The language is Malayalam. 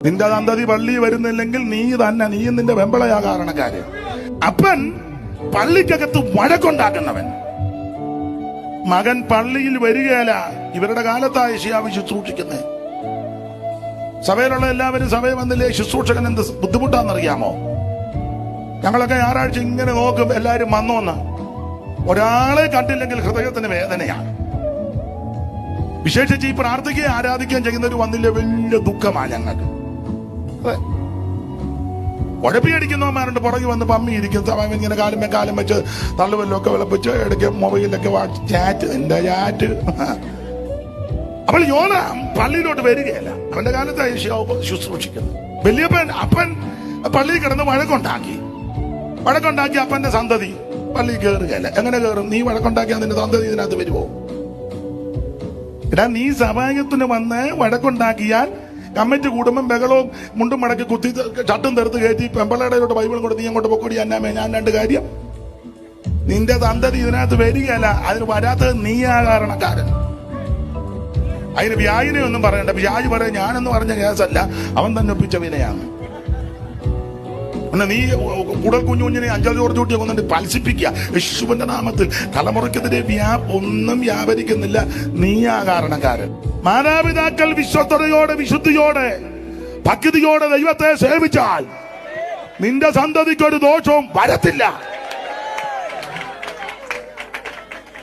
നിന്റെ സന്തതി പള്ളി വരുന്നില്ലെങ്കിൽ നീ നിന്റെ വെമ്പളയാ കാരണക്കാര്. അപ്പൻ പള്ളിക്കകത്ത് വഴക്കുണ്ടാക്കുന്നവൻ. മകൻ പള്ളിയിൽ വരികയല്ല. ഇവരുടെ കാലത്തായ യേശയ്യാവ് ശുശ്രൂഷിക്കുന്നത്. സഭയിലുള്ള എല്ലാവരും സഭയിൽ വന്നില്ലേ, ശുശ്രൂഷകൻ എന്ത് ബുദ്ധിമുട്ടാണെന്നറിയാമോ? ഞങ്ങളൊക്കെ ഞായറാഴ്ച ഇങ്ങനെ നോക്കും, എല്ലാരും വന്നോന്ന്. ഒരാളെ കണ്ടില്ലെങ്കിൽ ഹൃദയത്തിന് വേദനയാണ്. വിശേഷിച്ച് ഈ പ്രാർത്ഥിക്കുകയും ആരാധിക്കുകയും ചെയ്യുന്നവർ വന്നില്ല, വലിയ ദുഃഖമാണ് ഞങ്ങൾക്ക്. ഉഴപ്പിയടിക്കുന്നവന്മാരുണ്ട്, പുറകെ വന്ന് പമ്മിയിരിക്കും. സമയം ഇങ്ങനെ കാലം വെച്ച് തള്ളുവല്ലൊക്കെ വിളപ്പിച്ച് ഇടയ്ക്ക് മൊബൈലിലൊക്കെ ചാറ്റ്, എന്റെ ചാറ്റ്. അപ്പോൾ യോന പള്ളിയിലോട്ട് വരികയല്ല. അവന്റെ കാലത്ത് യേശയ്യാവ് ശുശ്രൂഷിക്കുന്നു. വലിയപ്പൻ അപ്പൻ പള്ളിയിൽ കിടന്ന് വഴക്കുണ്ടാക്കി. അപ്പന്റെ സന്തതി പള്ളിയിൽ കയറുകയല്ല. എങ്ങനെ കയറും? നീ വഴക്കുണ്ടാക്കി അതിന്റെ സന്തതി ഇതിനകത്ത് വരുമോ? നീ സഭായത്തിന് വന്ന് വഴക്കുണ്ടാക്കിയാൽ കമ്മിറ്റി കൂടുമ്പം ബഹളവും മുണ്ടും മടക്കി കുത്തി ചട്ടും തെറുത്ത് കയറ്റി പെമ്പളയുടെയോട്ട് ബൈബിളും കൊടുത്ത് നീ അങ്ങോട്ട് പൊക്കൂടി അന്നാമേ. ഞാൻ രണ്ട് കാര്യം, നിന്റെ സന്തതി ഇതിനകത്ത് വരികയല്ല. അതിന് വരാത്തത് നീയാ കാരണക്കാരൻ. അതിന് വ്യാജിനെ ഒന്നും പറയണ്ട. വ്യാജ് പറയാൻ ഞാനെന്ന് പറഞ്ഞ കേസല്ല, അവൻ തന്നെ ഒപ്പിച്ച വിനയാണ്. നീ കുടൽ കുഞ്ഞുഞ്ഞിനെ അഞ്ചാം ചോർത്തി കൂട്ടിയെ കൊന്നിട്ട് പൽസിപ്പിക്കുക. യേശുവിന്റെ നാമത്തിൽ തലമുറയ്ക്കെതിരെ ഒന്നും വ്യാപരിക്കുന്നില്ല. നീയാ കാരണക്കാരൻ. മാതാപിതാക്കൾ വിശ്വസ്തയോടെ, വിശുദ്ധിയോടെ, ഭക്തിയോടെ ദൈവത്തെ സേവിച്ചാൽ നിന്റെ സന്തതിക്കൊരു ദോഷവും വരത്തില്ല.